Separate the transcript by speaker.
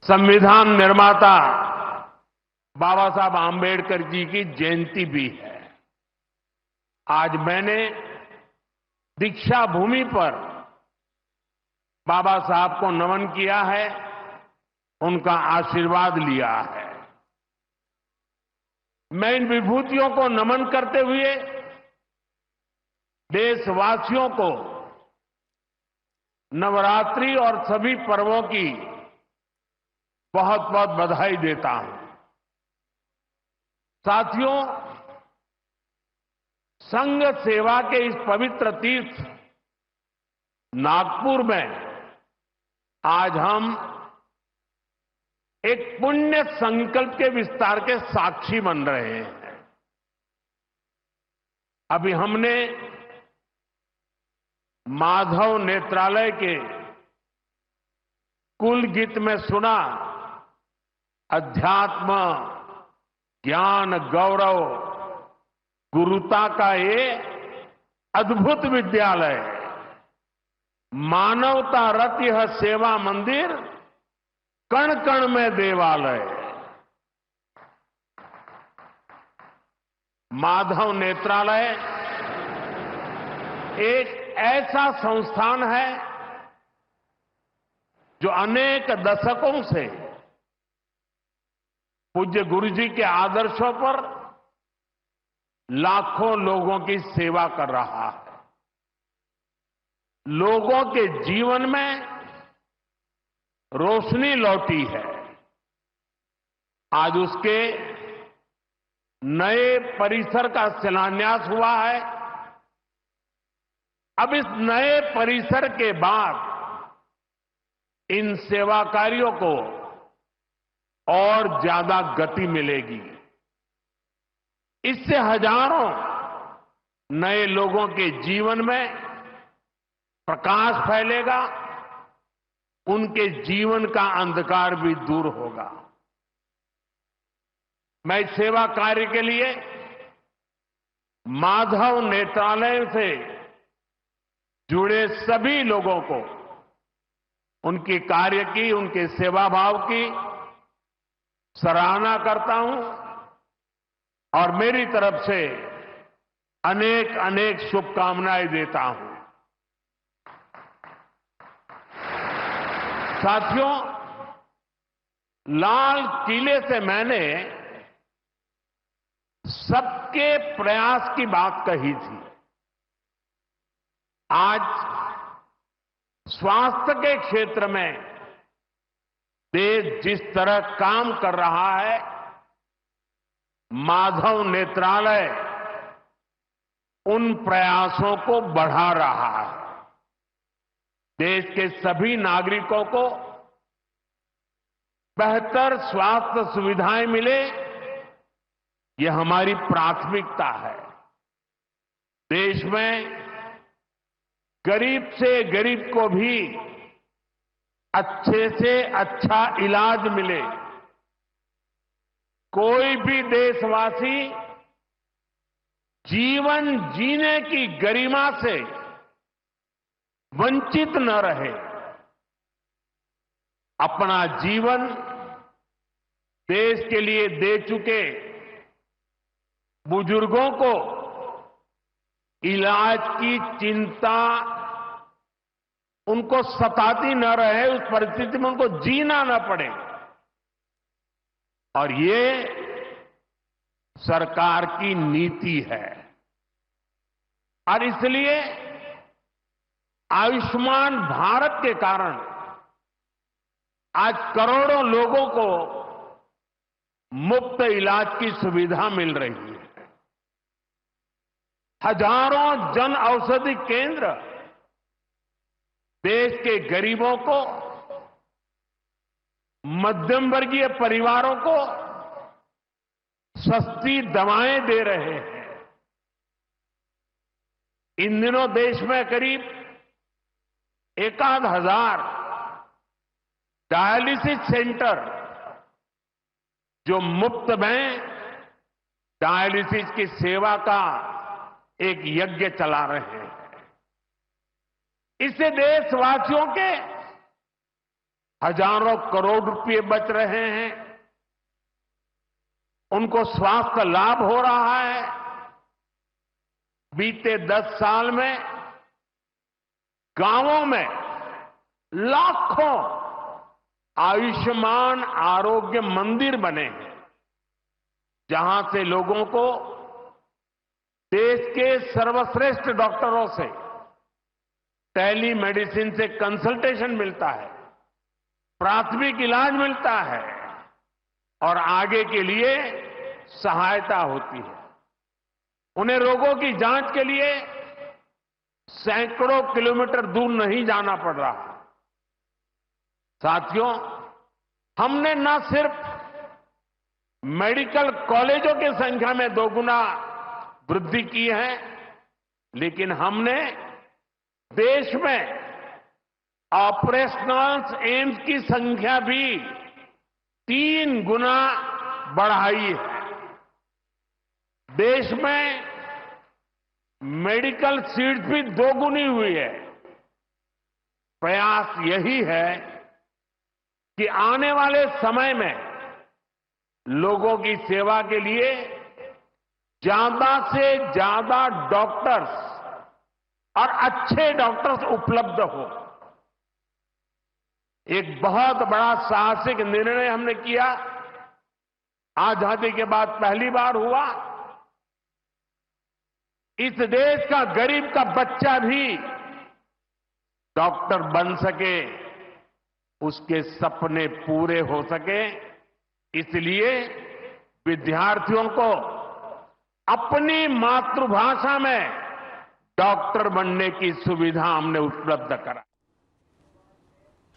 Speaker 1: संविधान निर्माता बाबा साहब आम्बेडकर जी की जयंती भी है। आज मैंने दीक्षा भूमि पर बाबा साहब को नमन किया है, उनका आशीर्वाद लिया है। मैं इन विभूतियों को नमन करते हुए देशवासियों को नवरात्रि और सभी पर्वों की बहुत बहुत बधाई देता हूं। साथियों, संघ सेवा के इस पवित्र तीर्थ नागपुर में आज हम एक पुण्य संकल्प के विस्तार के साक्षी बन रहे हैं। अभी हमने माधव नेत्रालय के कुल गीत में सुना, अध्यात्म, ज्ञान, गौरव, गुरुता का ये अद्भुत विद्यालय, मानवता रत यह सेवा मंदिर, कण कण में देवालय। माधव नेत्रालय एक ऐसा संस्थान है जो अनेक दशकों से पूज्य गुरु जी के आदर्शों पर लाखों लोगों की सेवा कर रहा है। लोगों के जीवन में रोशनी लौटी है। आज उसके नए परिसर का शिलान्यास हुआ है। अब इस नए परिसर के बाद इन सेवा कार्यों को और ज्यादा गति मिलेगी। इससे हजारों नए लोगों के जीवन में प्रकाश फैलेगा, उनके जीवन का अंधकार भी दूर होगा। मैं इस सेवा कार्य के लिए माधव नेत्रालय से जुड़े सभी लोगों को उनके कार्य की, उनके सेवा भाव की सराहना करता हूं और मेरी तरफ से अनेक अनेक शुभकामनाएं देता हूं। साथियों, लाल किले से मैंने सबके प्रयास की बात कही थी। आज स्वास्थ्य के क्षेत्र में देश जिस तरह काम कर रहा है, माधव नेत्रालय उन प्रयासों को बढ़ा रहा है। देश के सभी नागरिकों को बेहतर स्वास्थ्य सुविधाएं मिले, यह हमारी प्राथमिकता है। देश में गरीब से गरीब को भी अच्छे से अच्छा इलाज मिले। कोई भी देशवासी जीवन जीने की गरिमा से वंचित न रहे। अपना जीवन देश के लिए दे चुके बुजुर्गों को इलाज की चिंता उनको सताती न रहे, उस परिस्थिति में उनको जीना न पड़े। और ये सरकार की नीति है। और इसलिए आयुष्मान भारत के कारण आज करोड़ों लोगों को मुफ्त इलाज की सुविधा मिल रही है। हजारों जन औषधि केंद्र देश के गरीबों को, मध्यम वर्गीय परिवारों को सस्ती दवाएं दे रहे हैं। इन दिनों देश में करीब 1,000 डायलिसिस सेंटर जो मुफ्त में डायलिसिस की सेवा का एक यज्ञ चला रहे हैं। इससे देशवासियों के हजारों करोड़ रुपए बच रहे हैं, उनको स्वास्थ्य लाभ हो रहा है। बीते 10 साल में गांवों में लाखों आयुष्मान आरोग्य मंदिर बने हैं, जहां से लोगों को देश के सर्वश्रेष्ठ डॉक्टरों से टेली मेडिसिन से कंसल्टेशन मिलता है, प्राथमिक इलाज मिलता है और आगे के लिए सहायता होती है। उन्हें रोगों की जांच के लिए सैकड़ों किलोमीटर दूर नहीं जाना पड़ रहा। साथियों, हमने न सिर्फ मेडिकल कॉलेजों की संख्या में 2 गुना वृद्धि की है, लेकिन हमने देश में ऑपरेशनल एम्स की संख्या भी 3 गुना बढ़ाई है। देश में मेडिकल सीट्स भी 2 गुनी हुई है। प्रयास यही है कि आने वाले समय में लोगों की सेवा के लिए ज्यादा से ज्यादा डॉक्टर्स और अच्छे डॉक्टर्स उपलब्ध हो। एक बहुत बड़ा साहसिक निर्णय हमने किया। आजादी के बाद पहली बार हुआ, इस देश का गरीब का बच्चा भी डॉक्टर बन सके, उसके सपने पूरे हो सके, इसलिए विद्यार्थियों को अपनी मातृभाषा में डॉक्टर बनने की सुविधा हमने उपलब्ध करा।